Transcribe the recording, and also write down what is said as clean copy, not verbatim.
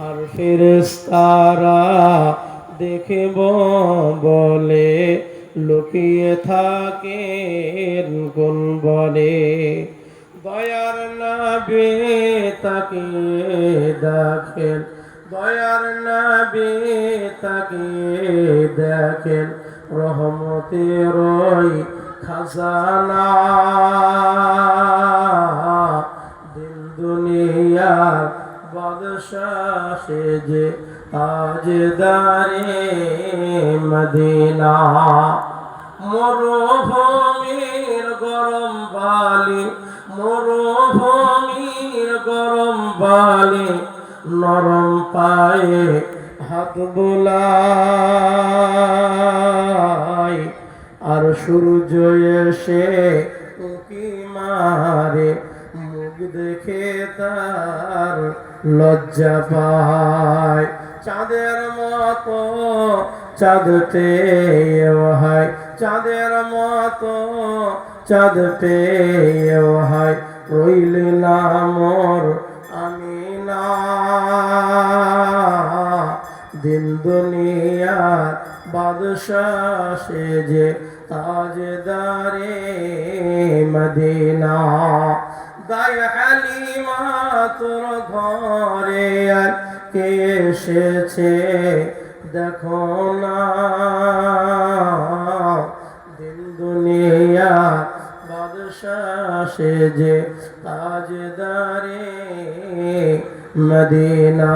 আর ফেরেশতারা দেখব বলে লুকিয়ে থাকেন কোন বলে। দয়ার নবী তাকে দেখেন, দয়ার নবী তাকে দেখেন, রহমতের ওই খাজানা। দিন দুনিয়ার বাদশাহ সেজে তাজদারে মদিনা। মরুভূমির গরম বালি, মরুভূমির গরম বালি, নরম পায়ে হাত বোলায়। আর সূর্য এসে উঁকি মারে, মুখ দেখে তার লজ্জা পায়। চাঁদের মতো চাঁদ পেয়েও হয়, চাঁদের মতো চাঁদ পেয়েও হয়, রইল না মোর আমিনা। দিন দুনিয়ার বাদশাহ সেজে তাজদারে মদিনা। দাই হালিমা তোর ঘরে আর কে এসেছে দেখো না। দিন দুনিয়ার বাদশাহ সেজে তাজদারে মদিনা।